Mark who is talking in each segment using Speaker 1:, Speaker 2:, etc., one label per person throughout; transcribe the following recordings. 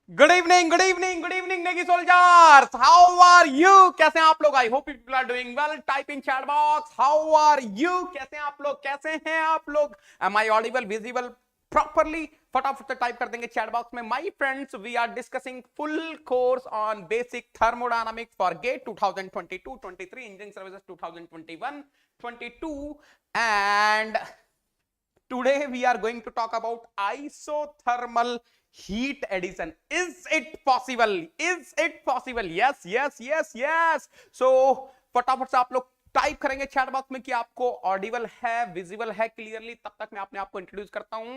Speaker 1: Good evening, good evening, good evening Negi soldiers, how are you? कैसे हैं आप लोग? I hope people are doing well. Type in chat box how are you. कैसे हैं आप लोग? कैसे हैं आप लोग? Am I audible, visible properly? फटाफट से टाइप कर देंगे चैट बॉक्स में। My friends, we are discussing full course on basic thermodynamics for GATE 2022 23 engineering services 2021 22 and today we are going to talk about isothermal heat addition. Is it possible? Is it possible? Yes, yes, yes, yes. So फटाफट से आप लोग type करेंगे chat box में कि आपको Audible है, visible है क्लियरली। तब तक मैं अपने आप को इंट्रोड्यूस करता हूं।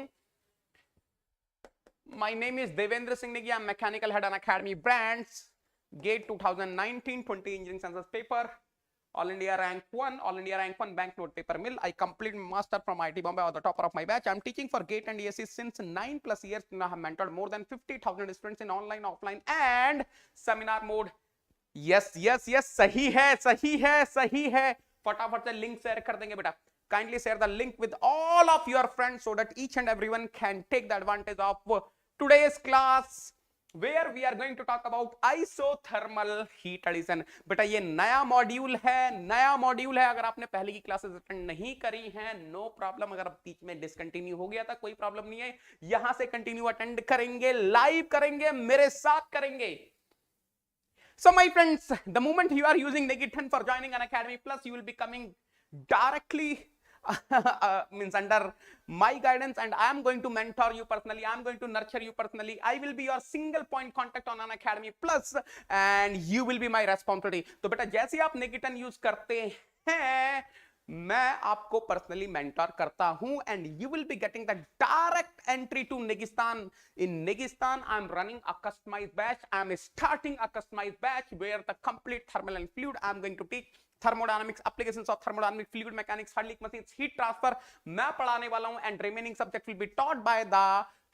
Speaker 1: My name is Devendra Singh Negi. I'm mechanical head on Academy Brands. Gate 2019-20 engineering sciences paper. All India rank 1 banknote paper mill. I complete master from IIT Bombay or the topper of my batch. I'm teaching for GATE and ESE since 9+ years. I have mentored more than 50,000 students in online, offline and seminar mode. Yes, yes, yes, सही है, सही है, सही है। फटाफट से link share कर देंगे बेटा। Kindly share the link with all of your friends so that each and everyone can take the advantage of today's class where we are going to talk about isothermal heat addition. बेटा ये नया module है, नया module है। अगर आपने पहले की क्लासेस अटेंड नहीं करी हैं, नो प्रॉब्लम। अगर बीच में डिसकंटिन्यू हो गया था, कोई प्रॉब्लम नहीं है। यहां से कंटिन्यू अटेंड करेंगे, लाइव करेंगे, मेरे साथ करेंगे। So my friends, the moment you are using Negi10 for joining an Academy Plus, you will be coming directly means under my guidance, and I am going to mentor you personally. I am going to nurture you personally. I will be your single point contact on an Academy Plus, and you will be my responsibility. तो बेटा जैसे आप Negi10 use करते हैं, मैं आपको personally mentor करता हूं and you will be getting the direct entry to Negistan. In Negistan I am running a customised batch. I am starting a customised batch where the complete thermal and fluid. I am going to teach thermodynamics, applications of thermodynamics, fluid mechanics, hard leak machines, heat transfer मैं पढ़ाने वाला हूं and remaining subject will be taught by the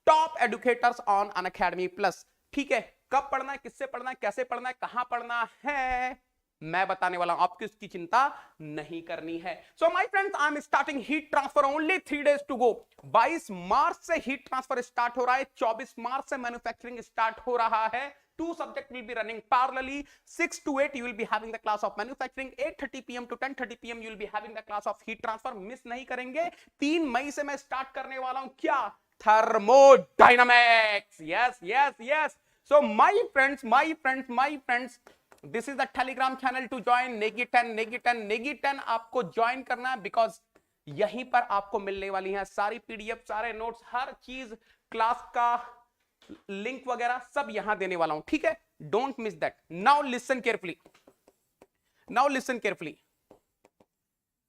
Speaker 1: top educators on an Academy Plus. ठीक है, कब पढ़ना है, किससे पढ़ना है, कैसे पढ़ना है, कहां पढ़ना है, मैं बताने वाला हूं। आपकी उसकी चिंता नहीं करनी है। So my friends, I am starting heat transfer only 3 days to go. 22 March से हीट ट्रांसफर स्टार्ट हो रहा है, 24 मार्च से मैन्युफैक्चरिंग स्टार्ट हो रहा है। Two subjects will be running parallelly. 6 to 8 you will be having the class of manufacturing. 8:30 p.m. to 10:30 p.m. you will be having the class of heat transfer. Miss नहीं करेंगे। 3 मई से मैं स्टार्ट करने वाला हूं क्या? Thermodynamics. Yes, yes, yes. So my friends, this is the Telegram channel to join. Negi10 आपको join करना है बिकॉज यहीं पर आपको मिलने वाली है सारी पीडीएफ, सारे नोट्स, हर चीज, क्लास का लिंक वगैरह सब यहां देने वाला हूं। ठीक है, don't miss that. Now listen carefully,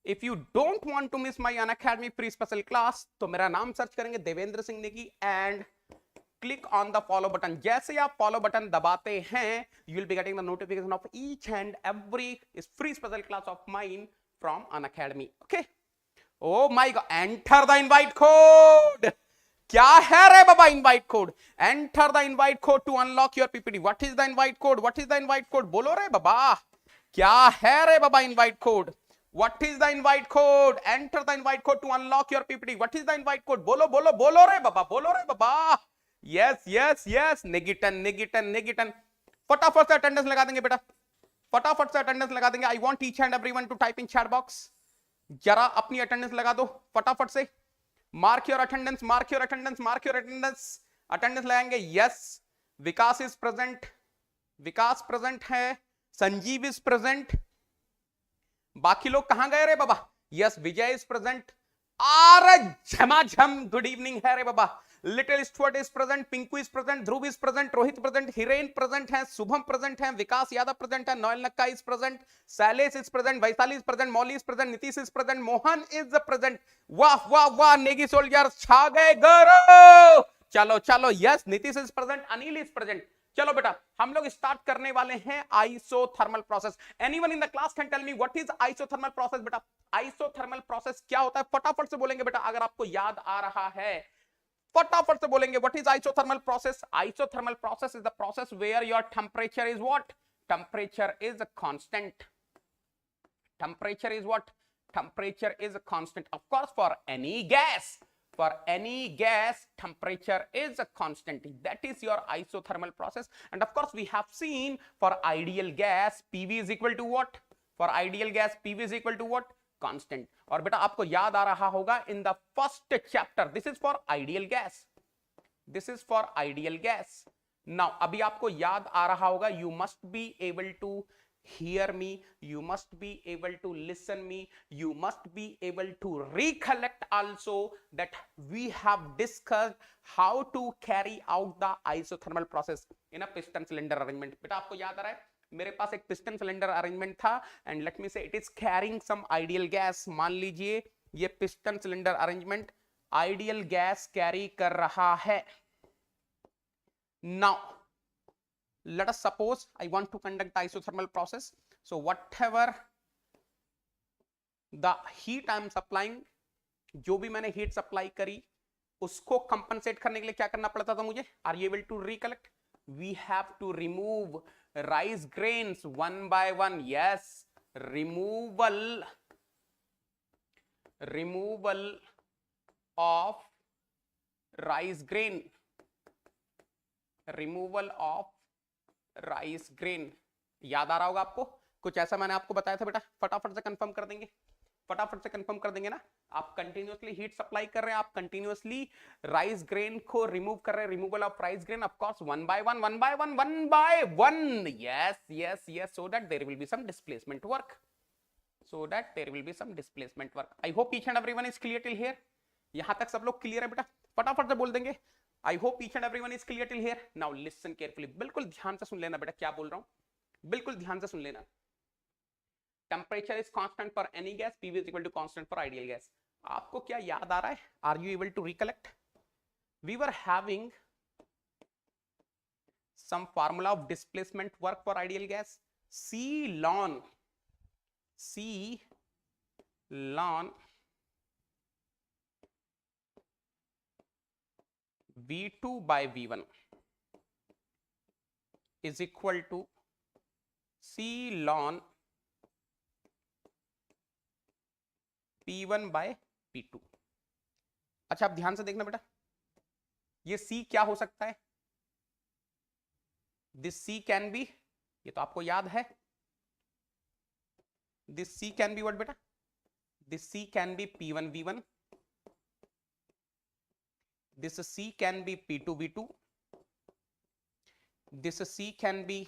Speaker 1: if you don't want to miss my Unacademy pre special class, तो मेरा नाम सर्च करेंगे Devendra Singh Negi and click on the follow button. जैसे आप फॉलो बटन दबाते हैं, you will be getting the notification of each and every free special class of mine from Unacademy. Okay, oh my god, enter the invite code. क्या है रे बाबा invite code? Enter the invite code to unlock your PPT. What is the invite code? What is the invite code? बोलो रे बाबा, क्या है रे बाबा invite code? What is the invite code? Enter the invite code to unlock your PPT. What is the invite code? बोलो बोलो बोलो रे बाबा, बोलो रे बाबा। यस यस यस, नेगी10। फटाफट से अटेंडेंस लगा देंगे बेटा, फटाफट से अटेंडेंस लगा देंगे। I want each and everyone to type in chat box. जरा अपनी अटेंडेंस लगा दो फटाफट से। Mark your attendance, mark your attendance, mark your attendance. Attendance लगाएंगे। Yes, Vikas is present, Vikas present है, संजीव इज प्रेजेंट। बाकी लोग कहां गए रे बाबा? Yes, Vijay is present. आर झमाझम गुड इवनिंग है रे बाबा। Little Stuart is present, Pinku is present, Dhruv is present, Rohit present, Hiren present है, शुभम प्रेजेंट है, विकास यादव प्रेजेंट है, Noel Nakka is present, Shailesh is present, Vaishali is present, Mauli is present, Nitish is present, Mohan is present. वाह वाह वाह, नेगी सोल्जर छा गए गौरव। चलो चलो, yes, Nitish is present, Anil is present. चलो बेटा, हम लोग स्टार्ट करने वाले हैं isothermal process. Anyone in the class can tell me what is isothermal process? बेटा आइसोथर्मल प्रोसेस क्या होता है? फटाफट से बोलेंगे बेटा, अगर आपको याद आ रहा है फटाफट से बोलेंगे। What is isothermal process? Isothermal process is the process where your temperature is what? Temperature is constant. Temperature is what? Temperature is a constant, of course, for any gas. for any gas, temperature is a constant. That is your isothermal process. And of course, we have seen for ideal gas, PV is equal to what? For ideal gas, PV is equal to what? Constant. और बेटा आपको याद आ रहा होगा in the first chapter, this is for ideal gas. This is for ideal gas. Now, अभी आपको याद आ रहा होगा, you must be able to hear me, you must be able to listen me, you must be able to recollect also that we have discussed how to carry out the isothermal process in a piston cylinder arrangement. बेटा आपको याद आ रहा है, मेरे पास एक piston cylinder arrangement था and let me say it is carrying some ideal gas. मान लीजिए ये piston cylinder arrangement ideal gas carry कर रहा है. Now let us suppose I want to conduct the isothermal process. So whatever the heat I am supplying, जो भी मैंने heat supply करी उसको compensate करने के लिए क्या करना पड़ता था मुझे? Are you able to recollect? We have to remove rice grains one by one. Yes, removal of rice grain, removal of rice grain. याद आ रहा होगा आपको, कुछ ऐसा मैंने आपको बताया था बेटा. फटाफट से कंफर्म कर देंगे, फटाफट से कंफर्म कर देंगे ना. आप कंटिन्यूअसली हीट सप्लाई कर रहे हैं, आप कंटिन्यूअसली राइस ग्रेन को रिमूव कर रहे हैं. Removal of rice grain of course one by one, one by one, one by one. Yes yes yes, so that there will be some displacement work, so that there will be some displacement work. I hope each and everyone is clear till here. यहां तक सब लोग clear है बेटा? फटाफट से बोल देंगे. I hope each and everyone is clear till here. Now listen carefully. बिल्कुल ध्यान से सुन लेना बेटा क्या बोल रहा हूं, बिल्कुल ध्यान से सुन लेना. Temperature is constant for any gas, PV is equal to constant for ideal gas. आपको क्या याद आ रहा है? Are you able to recollect? We were having some formula of displacement work for ideal gas. C ln V2 by V1 is equal to C ln P1 by P2. अच्छा आप ध्यान से देखना बेटा, ये C क्या हो सकता है? This C can be, ये तो आपको याद है, this C can be what बेटा? This C can be P1 V1. This C can be P2 V2. This C can be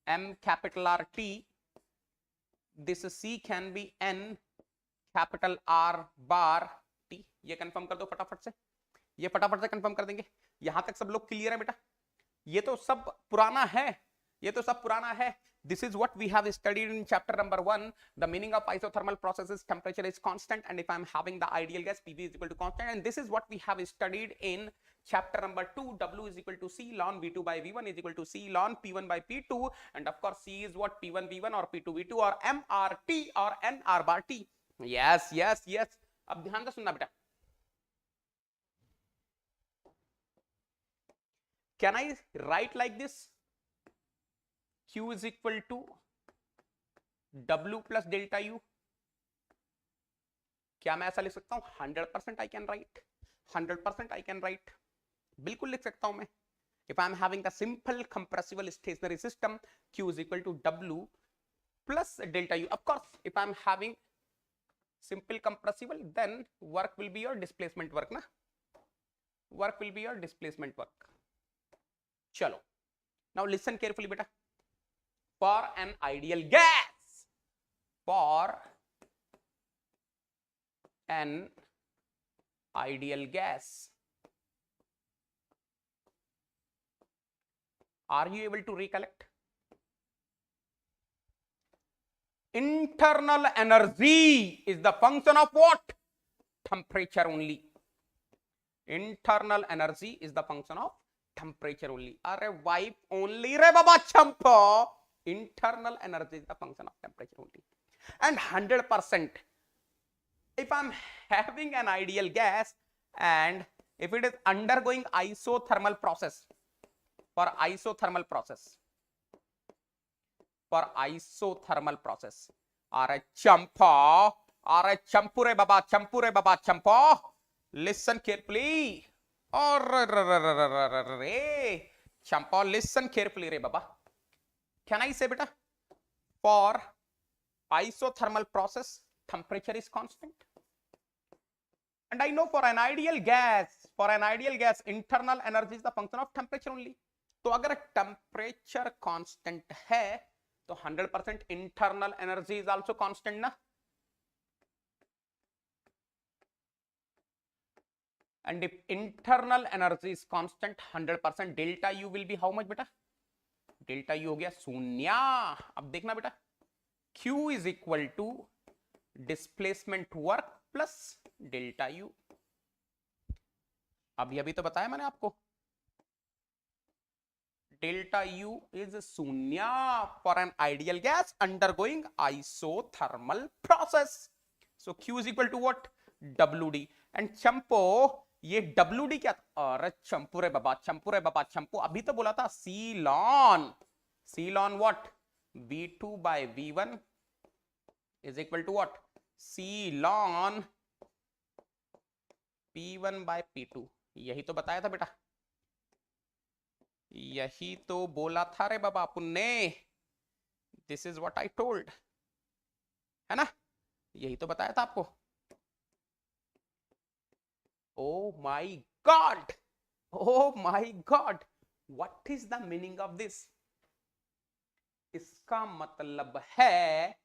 Speaker 1: M capital R T. This C can be N capital R bar T. ये confirm कर दो फटाफट से, ये फटाफट से confirm कर देंगे. यहां तक सब लोग क्लियर है बेटा? ये तो सब पुराना है, ये तो सब पुराना है. This is what we have studied in chapter number 1. The meaning of isothermal process is temperature is constant, and if I am having the ideal gas, PV is equal to constant. And this is what we have studied in chapter number 2. W is equal to C ln V2 by V1 is equal to C ln P1 by P2. And of course, C is what? P1 V1 or P2 V2 or MRT or NR bar T. Yes, yes, yes. अब ध्यान से सुनना बेटा. Can I write like this? Q is equal to W plus delta U. क्या मैं ऐसा लिख सकता हूं? 100% I can write. 100% I can write. बिल्कुल लिख सकता हूं मैं. If I am having the simple compressible stationary system, Q is equal to W plus delta U. Of course, if I am having simple compressible, then work will be your displacement work, na? Work will be your displacement work. चलो. Now listen carefully, beta. For an ideal gas, for an ideal gas, are you able to recollect? Internal energy is the function of what? Temperature only. Internal energy is the function of temperature only. Are wipe only re baba champo. Internal energy is the function of temperature only. And 100%, if I'm having an ideal gas and if it is undergoing isothermal process, for isothermal process, are champo re baba champo, listen carefully. और रे चंपा, listen carefully रे बाबा। Can I से बेटा, for isothermal process temperature is constant, and I know for an ideal gas internal energy is the function of temperature only. तो अगर temperature constant है तो 100% internal energy is also constant ना। and if internal energy is constant 100%, delta U will B how much बेटा, delta U हो गया शून्य। अब देखना बेटा, Q is equal to displacement work plus delta U। अभी तो बताया मैंने आपको, डेल्टा U is शून्य for an ideal gas undergoing isothermal process। So Q is equal to what, WD। and चंपो, ये WD क्या था? अरे चंपू रे बाबा, चंपू रे बाबा, चंपू अभी तो बोला था C ln what, V2 by V1 is equal to what, C ln P1 by P2। यही तो बताया था बेटा, यही तो बोला था रे बाबा अपन ने। This is what I told, है ना, यही तो बताया था आपको। Oh my God, oh my God, what is the meaning of this? इसका मतलब है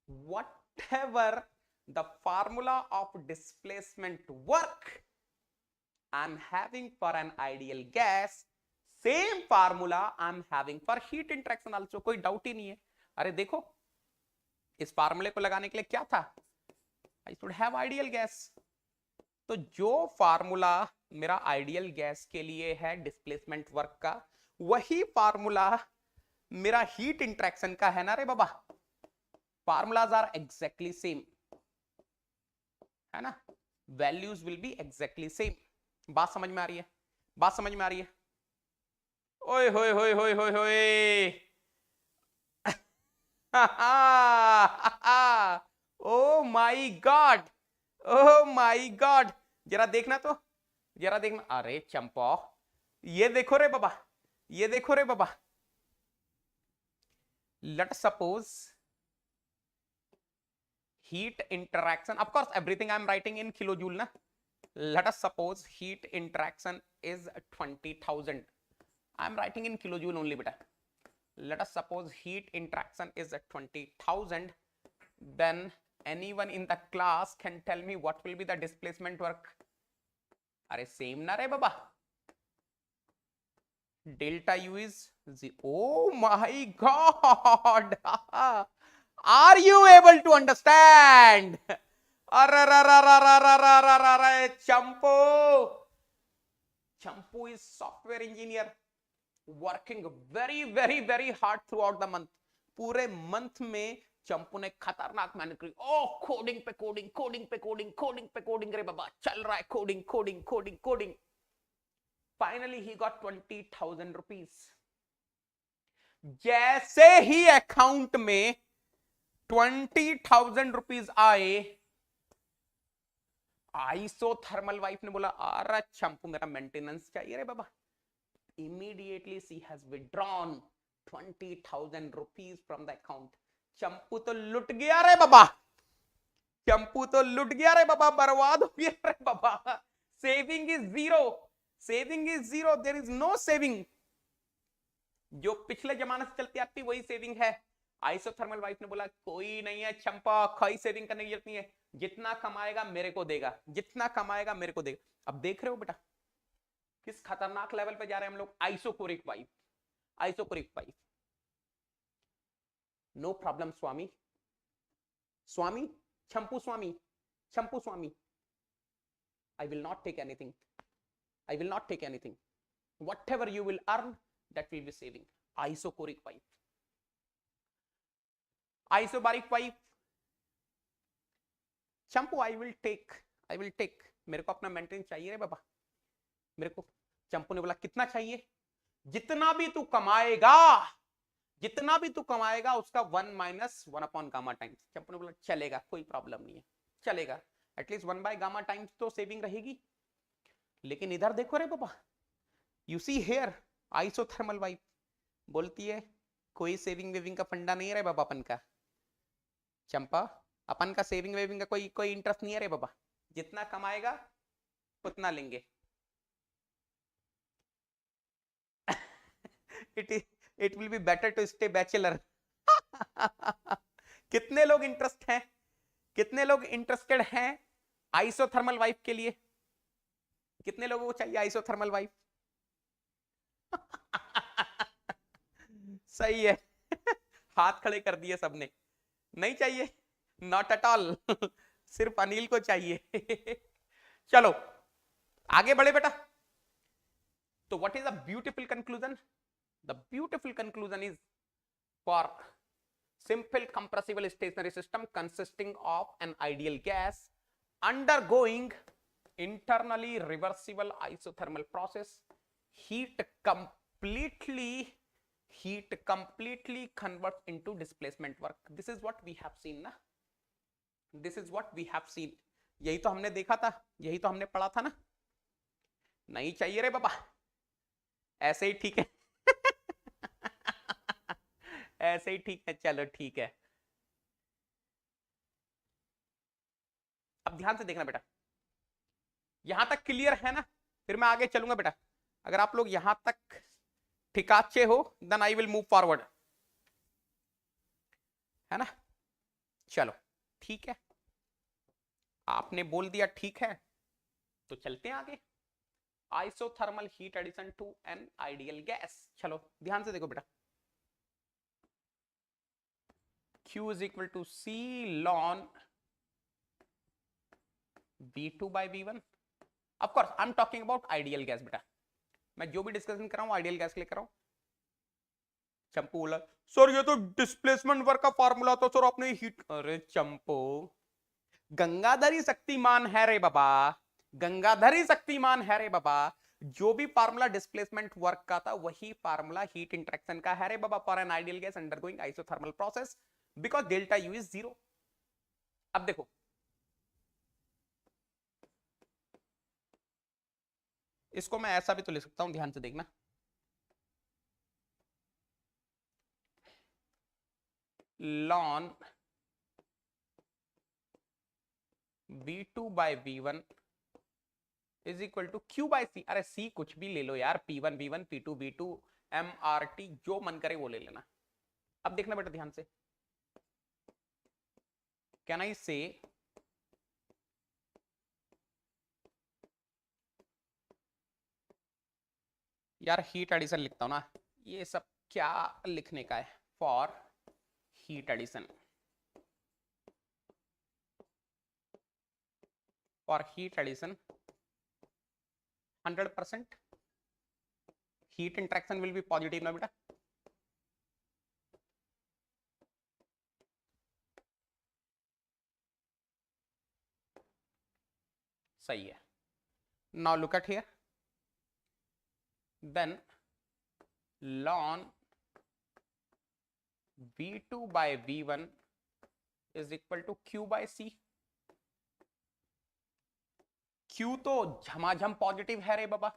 Speaker 1: whatever the formula of displacement work I'm having for an ideal gas, same formula I'm having for heat interaction also। कोई doubt ही नहीं है। अरे देखो, इस फार्मूले को लगाने के लिए क्या था, I should have ideal gas। तो जो फार्मूला मेरा आइडियल गैस के लिए है डिस्प्लेसमेंट वर्क का, वही फार्मूला मेरा हीट इंटरेक्शन का है ना रे बाबा। फार्मूलाज आर एग्जैक्टली सेम, है ना, values will be exactly same. बात समझ में आ रही है, बात समझ में आ रही है? ओए होए होए होए होए होए ओ my God, oh my God, जरा देखना तो, जरा देखना। अरे चंपा, ये देखो रे बाबा, ये देखो रे बाबा। Let's suppose heat interaction, of course everything I am writing in kilojoule na। Let us suppose heat interaction is 20,000, I am writing in kilojoule only beta। Let us suppose heat interaction is 20,000, then anyone in the class can tell me what will be the displacement work? अरे same ना रे बाबा, delta U is 0। oh my god are you able to understand? Champu is software engineer working very hard throughout the month। पूरे month में चंपू ने खतरनाक मेहनत करी। ओ coding पे कोडिंग, कोडिंग पे कोडिंग, कोडिंग पे कोडिंग रे बाबा, चल रहा है coding coding coding coding. Finally he got 20,000 rupees. जैसे ही अकाउंट में 20,000 रुपीज आए, आइसोथर्मल वाइफ ने बोला अरे चंपू मेरा मेंटेनेंस चाहिए रे बाबा। Immediately she has withdrawn 20,000 rupees from the account. Champu तो लुट गया रे बाबा, चंपू तो लुट गया रे बाबा, बर्बाद हो गया रे बाबा। Saving is zero, saving is zero, there is no saving. जो पिछले जमाने से चलती आती वही सेविंग है। आइसोथर्मल वाइफ ने बोला कोई नहीं है चंपा, कोई सेविंग करने की जरूरत नहीं है, जितना कमाएगा मेरे को देगा, जितना कमाएगा मेरे को देगा। अब देख रहे हो बेटा किस खतरनाक लेवल पे जा रहे हैं हम लोग। Isochoric wife, isochoric wife. No problem Swami, Swami Champu Swami, Champu Swami, I will not take anything, I will not take anything, whatever you will earn that will be saving। Isochoric wife, isobaric wife, Champu I will take, मेरे को अपना maintenance चाहिए रे बाबा मेरे को। चंपू ने बोला कितना चाहिए? जितना भी तू कमाएगा, जितना भी तू कमाएगा उसका 1 - 1 अपॉन गामा टाइम्स। चंपू ने बोला चलेगा, कोई प्रॉब्लम नहीं है, चलेगा। एटलीस्ट 1 बाय गामा टाइम्स तो सेविंग रहेगी। लेकिन इधर देखो रे बाबा, you see here isothermal wife बोलती है कोई सेविंग वेविंग का फंडा नहीं है रे बाबा अपन का। चंपा, अपन का सेविंग वेविंग का कोई इंटरेस्ट नहीं है रे बाबा, जितना कमाएगा उतना लेंगे। It will be better to stay bachelor. कितने लोग इंटरेस्ट हैं, कितने लोग इंटरेस्टेड हैं आइसोथर्मल वाइफ के लिए? कितने लोगों को चाहिए आइसोथर्मल वाइफ? सही है। हाथ खड़े कर दिए सबने। नहीं चाहिए, नॉट एट ऑल। सिर्फ अनिल को चाहिए। चलो आगे बढ़े बेटा। तो what is the beautiful conclusion? The beautiful conclusion is for simple compressible stationary system consisting of an ideal gas undergoing internally reversible isothermal process, heat completely converts into displacement work. This is what we have seen ना, this is what we have seen. यही तो हमने देखा था, यही तो हमने पढ़ा था ना। नहीं चाहिए रे बाबा, ऐसे ही ठीक है। ऐसे ही ठीक है, चलो ठीक है। अब ध्यान से देखना बेटा, यहां तक क्लियर है ना? फिर मैं आगे चलूंगा बेटा। अगर आप लोग यहां तक ठिकाचे हो then I will move forward, है ना? चलो ठीक है, आपने बोल दिया ठीक है तो चलते हैं आगे। Isothermal heat addition to an ideal gas. चलो ध्यान से देखो बेटा, Q is equal to C ln V2 by V1. Of course, I'm talking about ideal gas बेटा। मैं जो भी डिस्कशन कर रहा हूँ आइडियल गैस के लिए कर रहा हूँ। चंपू बोला सर ये तो डिस्प्लेसमेंट वर्क का फार्मूला तो सर आपने हीट। अरे चंपू, गंगाधरी शक्तिमान है रे बाबा, गंगाधरी शक्तिमान है रे बाबा। जो भी फार्मूला डिस्प्लेसमेंट वर्क का था वही फार्मूला हीट इंटरेक्शन का है रे बाबा for an ideal gas undergoing isothermal process because delta U is 0। अब देखो इसको मैं ऐसा भी तो लिख सकता हूं, ध्यान से देखना। ln V2 by V1 is equal to Q by C। अरे C कुछ भी ले लो यार, P1 V1 P2 V2 MRT जो मन करे वो ले लेना। अब देखना बेटा ध्यान से, कैन आई से यार हीट एडिशन लिखता हूं ना, ये सब क्या लिखने का है? For heat addition, for heat addition 100% heat interaction will be positive ना बेटा। सही है। Now look at here, then ln V2 by V1 is equal to Q by C। Q तो झमाझम पॉजिटिव है रे बाबा,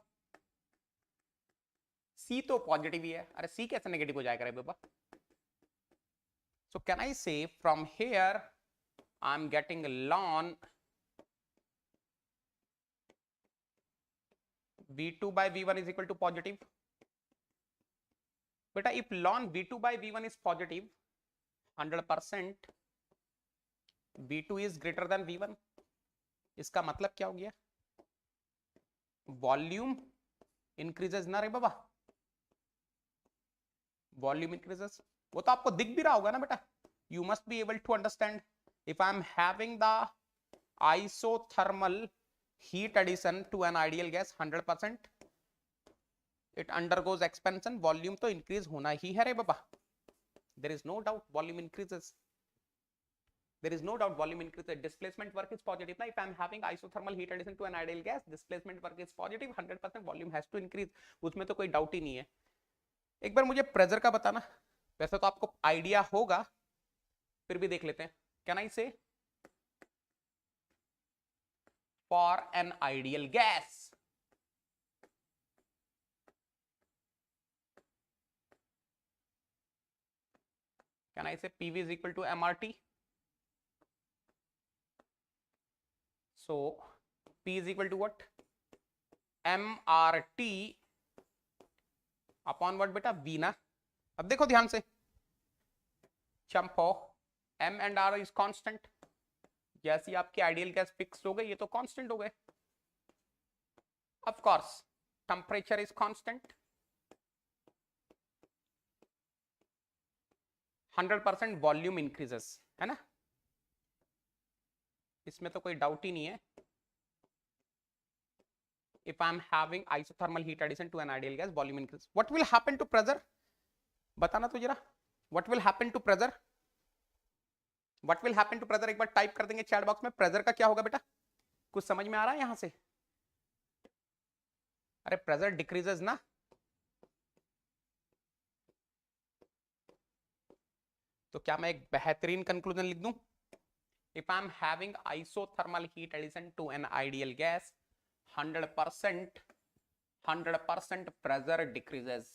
Speaker 1: C तो पॉजिटिव ही है। अरे C कैसे नेगेटिव हो जाएगा रे बाबा? So can I say from here I'm getting ln V2 by V1 is equal to positive। बेटा if ln V2 by V1 is positive 100% V2 is greater than V1, इसका मतलब क्या हो गया? वॉल्यूम इंक्रीजेस ना रे बाबा, वॉल्यूम इंक्रीजेस। वो तो आपको दिख भी रहा होगा ना बेटा। You must be able to understand if I am having the isothermal heat addition to an ideal gas 100% it undergoes expansion, volume तो increase होना ही है रे बाबा। there is no doubt volume increases, there is no doubt volume increases, displacement work is positive ना। if I am having isothermal heat addition to an ideal gas displacement work is positive 100% volume has to increase, उसमें तो कोई doubt ही नहीं है। एक बार मुझे pressure का बताना, वैसे तो आपको आइडिया होगा फिर भी देख लेते हैं। कैन आई से for an ideal gas. Can I say PV is equal to MRT? So P is equal to what? MRT upon what बेटा? V ना. अब देखो ध्यान से, चंपो M and R is constant. जैसी आपकी आइडियल गैस फिक्स हो गई, ये तो कांस्टेंट हो गए. Of course temperature is constant. 100% volume increases, है ना, इसमें तो कोई डाउट ही नहीं है. If I am having isothermal heat addition to an ideal gas, volume increase. What will happen to pressure? बताना तो जरा. What will happen to pressure? What will happen to pressure? एक बार टाइप कर देंगे चैट बॉक्स में. Pressure का क्या होगा बेटा? कुछ समझ में आ रहा है यहां से? अरे प्रेशर डिक्रीजेस ना. तो क्या मैं एक बेहतरीन कंक्लूजन लिख दूं? If I am having isothermal heat addition to an ideal gas, 100% pressure decreases.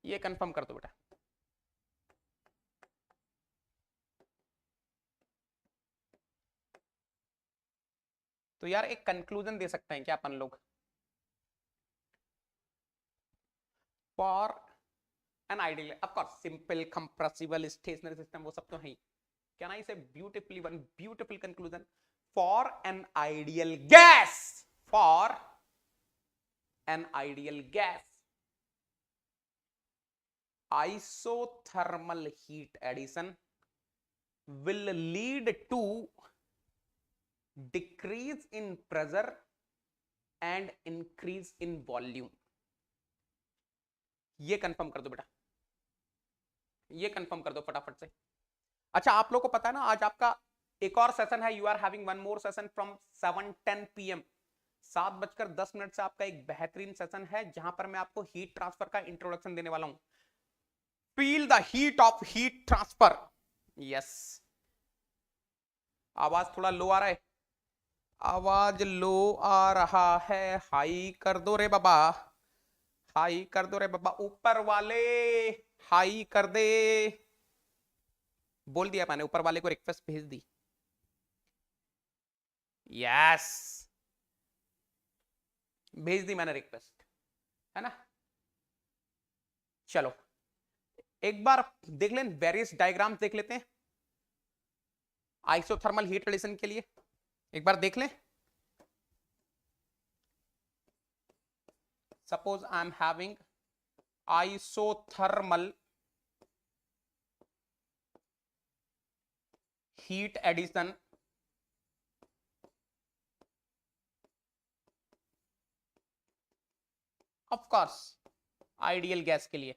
Speaker 1: ये कंफर्म कर दो बेटा. तो यार एक कंक्लूजन दे सकते हैं क्या अपन लोग? For an ideal, of course simple compressible stationary system वो सब तो है ही. Can I say beautifully one beautiful conclusion? For an ideal gas, for an ideal gas, isothermal heat addition will lead to decrease in pressure and increase in volume. ये confirm कर दो बेटा, ये कंफर्म कर दो फटाफट से. अच्छा आप लोग को पता है ना, आज आपका एक और सेशन है. You are having one more session from 7:10 PM. 7:10 से आपका एक बेहतरीन सेशन है जहां पर मैं आपको हीट ट्रांसफर का इंट्रोडक्शन देने वाला हूं. Feel the heat of heat transfer. Yes, आवाज थोड़ा लो आ रहा है. आवाज लो आ रहा है. हाई कर दो रे बाबा, हाई कर दो रे बाबा. ऊपर वाले हाई कर दे. बोल दिया मैंने, ऊपर वाले को रिक्वेस्ट भेज दी. यस, भेज दी मैंने रिक्वेस्ट, है ना. चलो एक बार देख लें, वेरियस डायग्राम्स देख लेते हैं आइसोथर्मल हीट एडिशन के लिए. एक बार देख लें. Suppose I am having isothermal heat addition of course ideal gas के लिए.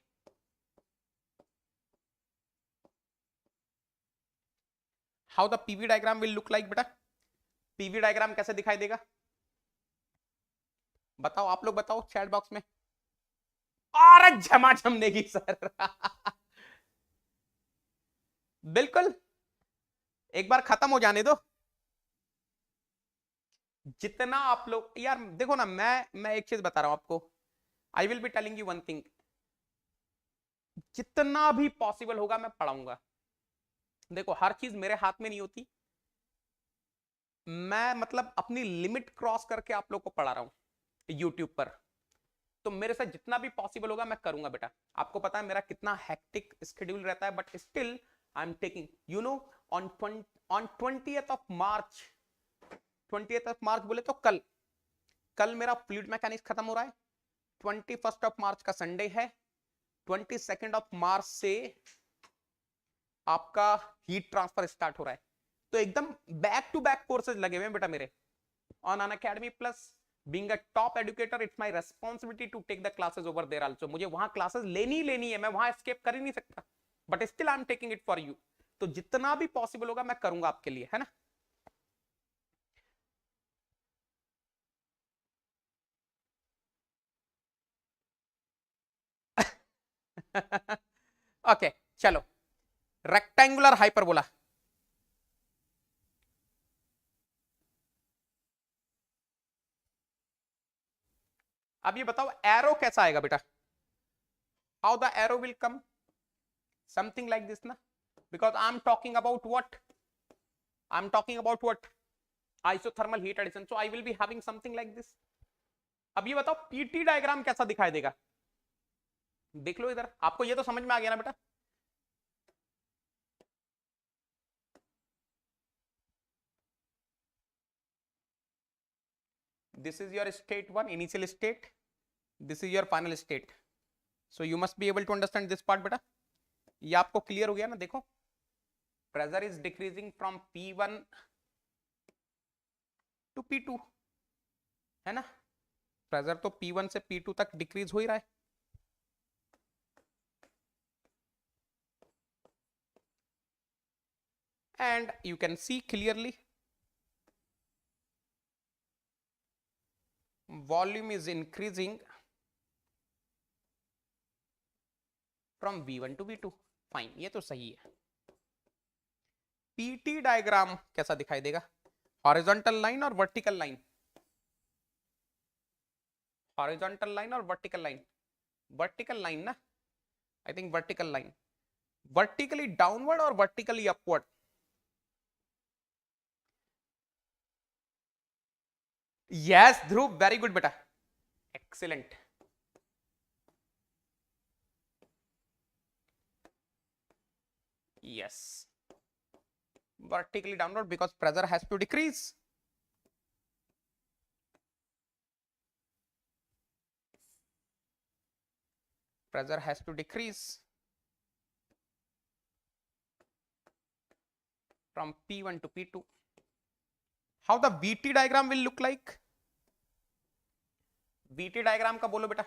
Speaker 1: How the PV diagram will look like बेटा? पीवी डायग्राम कैसे दिखाई देगा बताओ, आप लोग बताओ चैट बॉक्स में. और झमाझम देगी सर. बिल्कुल, एक बार खत्म हो जाने दो. जितना आप लोग यार देखो ना, मैं एक चीज बता रहा हूं आपको. I will be telling you one thing. जितना भी पॉसिबल होगा मैं पढ़ाऊंगा. देखो हर चीज मेरे हाथ में नहीं होती. मैं मतलब अपनी लिमिट क्रॉस करके आप लोग को पढ़ा रहा हूं यूट्यूब पर. तो मेरे से जितना भी पॉसिबल होगा मैं करूंगा बेटा. आपको पता है मेरा कितना हेक्टिक शेड्यूल रहता है, but still I am taking, you know, on 20th of March. 20th of March बोले तो कल मेरा फ्लूइड मैकेनिक्स खत्म हो रहा है. 21st of March का संडे है. 22nd of March से आपका हीट ट्रांसफर स्टार्ट हो रहा है. तो एकदम बैक टू बैक कोर्सेज लगे हुए हैं बेटा मेरे on Unacademy plus. Being a top educator, it's my responsibility to take the classes over there also. मुझे वहां क्लासेस लेनी है, मैं वहां एस्केप कर ही नहीं सकता. But still I am taking it for you. तो जितना भी पॉसिबल होगा मैं करूंगा आपके लिए, है ना. ओके चलो, रेक्टेंगुलर हाइपरबोला, अब ये बताओ एरो कैसा आएगा बेटा, how the arrow will come, something like this ना, because I am talking about what, I am talking about what, isothermal heat addition, so I will be having something like this. अब ये बताओ PT diagram कैसा दिखाई देगा, देख लो इधर, आपको ये तो समझ में आ गया ना बेटा, this is your state 1 initial state, this is your final state, so you must be able to understand this part बेटा, ये आपको क्लियर हो गया ना, देखो pressure is decreasing from P1 to P2, है ना, प्रेशर तो P1 से P2 तक डिक्रीज हो ही रहा है, and you can see clearly volume is increasing from V1 to V2, fine, ये तो सही है। पीटी डायग्राम कैसा दिखाई देगा, हॉरिजॉन्टल लाइन और वर्टिकल लाइन, हॉरिजॉन्टल लाइन और वर्टिकल लाइन, वर्टिकल लाइन ना, I think vertical line, vertically downward और वर्टिकली अपवर्ड, यस ध्रुव वेरी गुड बेटा, excellent, yes, vertically downward because pressure has to decrease, pressure has to decrease from P1 to P2. How the VT diagram will look like, VT diagram का बोलो बेटा,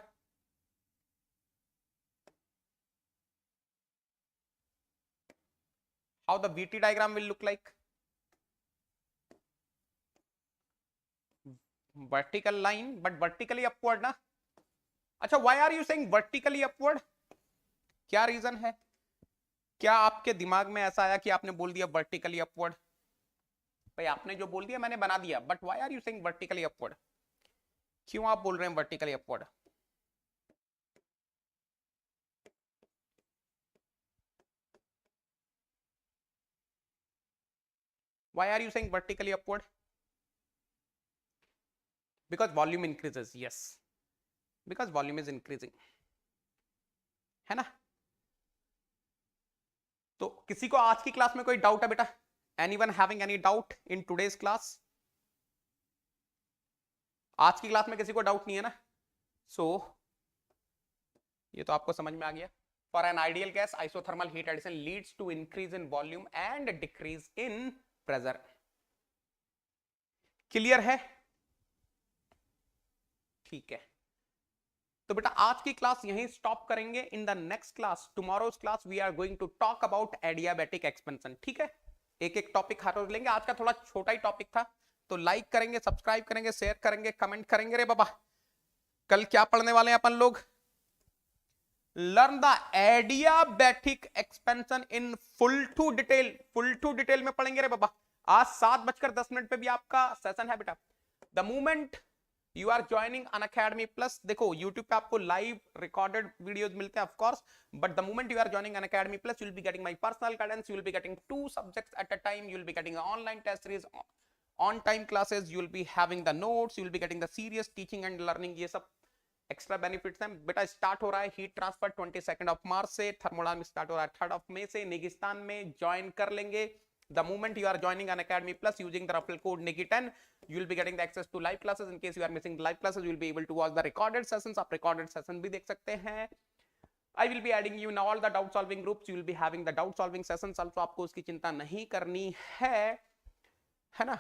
Speaker 1: how the VT diagram will look like, vertical line but vertically upward ना, अच्छा why are you saying vertically upward, क्या reason है, क्या आपके दिमाग में ऐसा आया कि आपने बोल दिया वर्टिकली अपवर्ड, भाई आपने जो बोल दिया मैंने बना दिया, but why are you saying vertically upward, क्यों आप बोल रहे हैं vertically upward, why are you saying vertically upward, because volume increases, yes, because volume is increasing, है ना, तो किसी को आज की क्लास में कोई डाउट है बेटा, anyone having any doubt in today's class, आज की क्लास में किसी को डाउट नहीं है ना, सो ये तो आपको समझ में आ गया, for an ideal gas isothermal heat addition leads to increase in volume and decrease in pressure, clear है, ठीक है, तो बेटा आज की क्लास यहीं स्टॉप करेंगे, in the next class tomorrow's class we are going to talk about adiabatic expansion, ठीक है, एक एक टॉपिक हर रोज लेंगे, आज का थोड़ा छोटा ही टॉपिक था, तो लाइक करेंगे, सब्सक्राइब करेंगे, शेयर करेंगे, कमेंट करेंगे, रे बाबा कल क्या पढ़ने वाले हैं अपन लोग, learn the adiabatic expansion in full to detail में पढ़ेंगे रे बाबा, आज 7:10 पे भी आपका सेशन है बेटा, the moment you are joining Unacademy plus, देखो YouTube पे आपको लाइव रिकॉर्डेड वीडियोस मिलते हैं of course, but the moment you are joining Unacademy plus you will be getting my personal guidance, you will be getting 2 subjects at a time, you will be getting online test series, on time classes, you will be having the notes, you will be getting the serious teaching and learning, ये सब extra benefits हैं बेटा। Start हो रहा है heat transfer 22 March से, thermodynamics start हो रहा है 3 मई से, नेगिस्तान में ज्वाइन कर लेंगे। The moment you are joining an academy plus using the referral code Niki10, you will be getting the access to live classes. In case you are missing live classes, you will be able to watch the recorded sessions. आप recorded session भी देख सकते हैं। I will be adding you in all the doubt solving groups. You will be having the doubt solving sessions. Also आपको उसकी चिंता नहीं करनी है ना?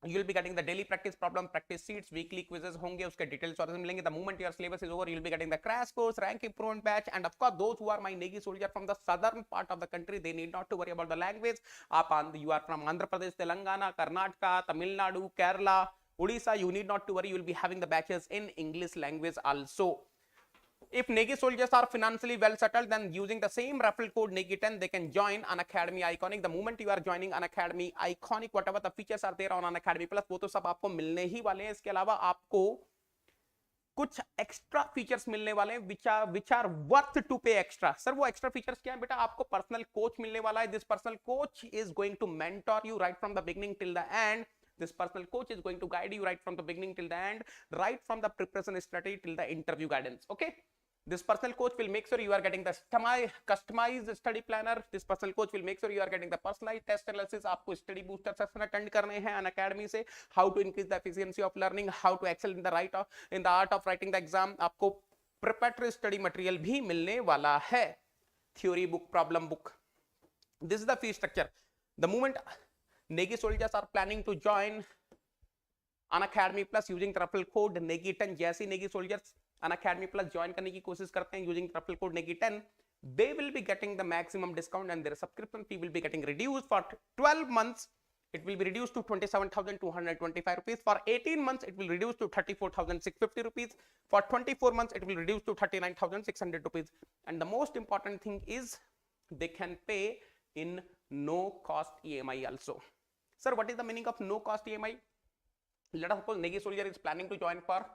Speaker 1: You will be getting the daily practice problem, practice sheets, weekly quizzes होंगे, उसके details solution मिलेंगे। The moment your syllabus is over, you will be getting the crash course, rank improvement batch, and of course those who are my Negi soldier from the southern part of the country, they need not to worry about the language. You are from Andhra Pradesh, Telangana, Karnataka, Tamil Nadu, Kerala, Odisha, you need not to worry. You will be having the batches in English language also. If Negi soldiers are financially well settled, then using the same referral code Negi10, they can join Unacademy Iconic. The moment you are joining Unacademy Iconic, whatever the features are there on Unacademy Plus, वो तो सब आपको मिलने ही वाले हैं. इसके अलावा आपको कुछ एक्स्ट्रा फीचर्स मिलने वाले हैं which are worth to pay extra. Sir वो एक्स्ट्रा फीचर्स क्या है बेटा? आपको पर्सनल कोच मिलने वाला है. This personal coach is going to mentor you right from the beginning till the end. This personal coach is going to guide you right from the beginning till the end, right from the preparation strategy till the interview guidance. Okay. This personal coach will make sure you are getting the customized study planner. This personal coach will make sure you are getting the personalized test analysis. आपको study booster session attend करने हैं Unacademy से. How to increase the efficiency of learning, how to excel in the art of writing the exam. आपको preparatory study material भी मिलने वाला है. Theory book, problem book. This is the fee structure. The moment Negi soldiers are planning to join Unacademy Plus using the referral code Negi10, जैसे Negi soldiers Unacademy Plus join करने की कोशिश करते हैं using the referral code Negi10, they will be getting the maximum discount and their subscription fee will be getting reduced. For 12 months it will be reduced to 27,225 rupees. For 18 months it will reduce to 34,650 rupees. For 24 months it will reduce to 39,600 rupees. And the most important thing is they can pay in no cost EMI also. Sir, what is the meaning of no cost EMI? Let us suppose Negi soldier is planning to join for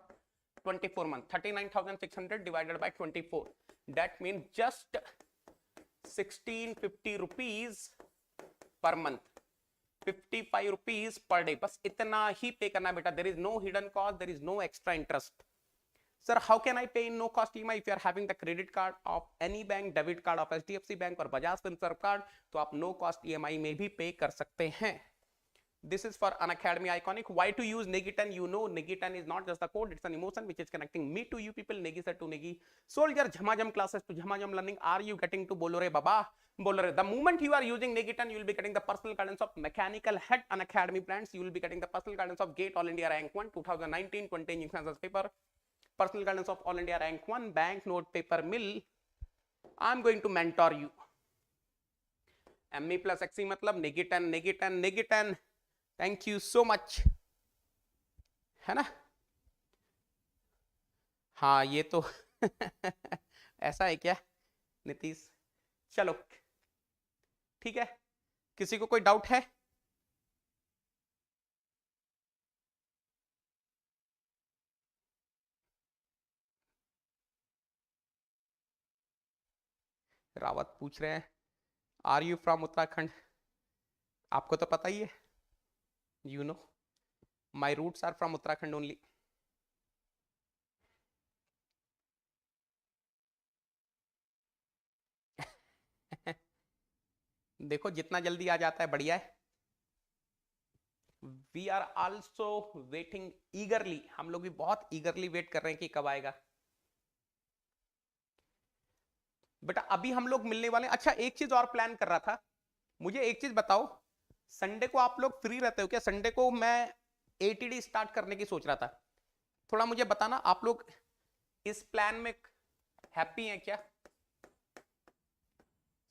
Speaker 1: 24 months. 39,600 divided by 24. That means just 1650 rupees per month. 55 rupees per day. बस इतना ही पे करना बेटा. There is no hidden cost. There is no extra interest. Sir, how can I pay in no cost EMI? If you are having the credit card of any bank, debit card of HDFC Bank और Bajaj Finserv card, तो आप no cost EMI में भी पे कर सकते हैं. This is for Unacademy Iconic. Why to use Negi10? You know Negi10 is not just the code, it's an emotion which is connecting me to you people. Negi sir to Negi soldier. Jhamajam classes to Jhamajam learning. Are you getting to Bolore Baba? Bolore. The moment you are using Negi10, you will be getting the personal guidance of Mechanical Head Unacademy brands. You will be getting the personal guidance of GATE All India Rank 1 2019-20 English paper. Personal guidance of All India Rank 1 Bank Note Paper Mill. I'm going to mentor you. ME plus XE मतलब Negi10, Negi10, Negi10. Thank you so much. है ना? हाँ ये तो ऐसा है क्या नीतीश? चलो ठीक है. किसी को कोई डाउट है? रावत पूछ रहे हैं आर यू फ्रॉम उत्तराखंड? आपको तो पता ही है. You know, my roots are from Uttarakhand only. देखो जितना जल्दी आ जाता है बढ़िया है. We are also waiting eagerly. हम लोग भी बहुत eagerly वेट कर रहे हैं कि कब आएगा. बेटा अभी हम लोग मिलने वाले. अच्छा एक चीज और प्लान कर रहा था. मुझे एक चीज बताओ, संडे को आप लोग फ्री रहते हो क्या? संडे को मैं एटीडी स्टार्ट करने की सोच रहा था. थोड़ा मुझे बताना आप लोग इस प्लान में हैप्पी हैं क्या?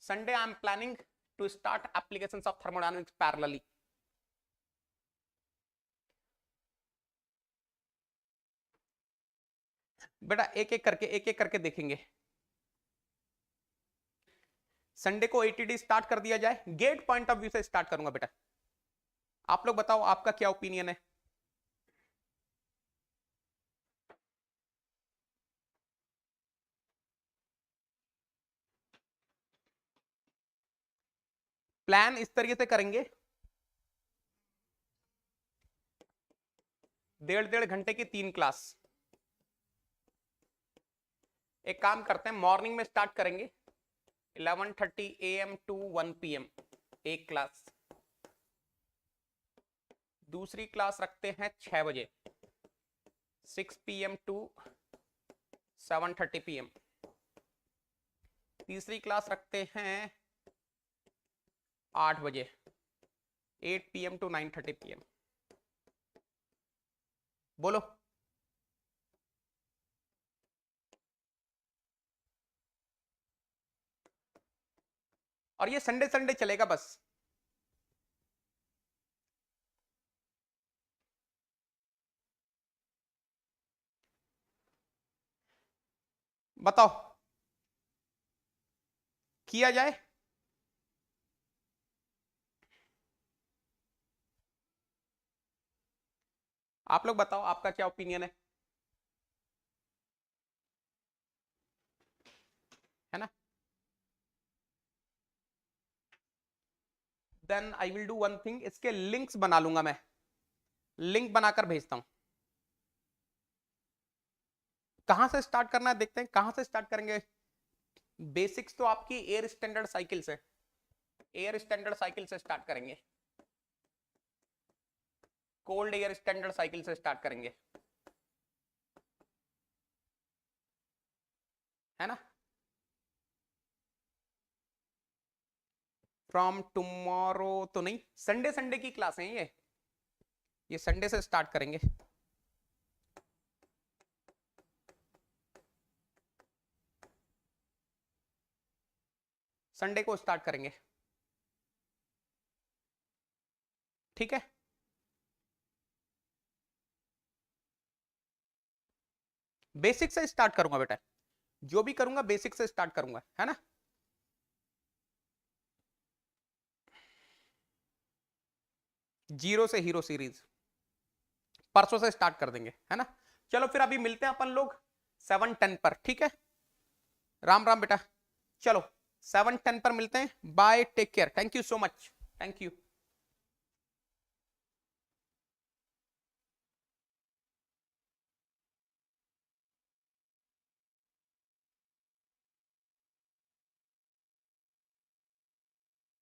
Speaker 1: Sunday I am planning to start applications of thermodynamics parallelly. बेटा एक एक करके देखेंगे. संडे को एटीडी स्टार्ट कर दिया जाए. गेट पॉइंट ऑफ व्यू से स्टार्ट करूंगा बेटा. आप लोग बताओ आपका क्या ओपिनियन है? प्लान इस तरीके से करेंगे. 1.5 घंटे की 3 क्लास. एक काम करते हैं मॉर्निंग में स्टार्ट करेंगे 11:30 AM टू 1 PM एक क्लास. दूसरी क्लास रखते हैं 6 बजे 6 PM टू 7:30 PM. तीसरी क्लास रखते हैं 8 बजे 8 PM टू 9:30 PM. बोलो. और ये संडे संडे चलेगा बस. बताओ किया जाए? आप लोग बताओ आपका क्या ओपिनियन है ना? Then I will do one thing, इसके लिंक्स बना लूंगा मैं, लिंक बनाकर भेजता हूं। कहां से स्टार्ट करना है देखते हैं, कहां से स्टार्ट करेंगे? बेसिक्स तो आपकी एयर स्टैंडर्ड साइकिल से, एयर स्टैंडर्ड साइकिल से स्टार्ट करेंगे, कोल्ड एयर स्टैंडर्ड साइकिल से स्टार्ट करेंगे, है ना? फ्रॉम टुमारो तो नहीं, संडे संडे की क्लास है ये संडे से स्टार्ट करेंगे। संडे को स्टार्ट करेंगे, ठीक है? बेसिक से स्टार्ट करूंगा बेटा, जो भी करूंगा बेसिक से स्टार्ट करूंगा, है ना? जीरो से हीरो सीरीज परसों से स्टार्ट कर देंगे, है ना? चलो फिर अभी मिलते हैं अपन लोग 7:10 पर, ठीक है? राम राम बेटा, चलो 7:10 पर मिलते हैं, bye, take care, thank you so much, thank you.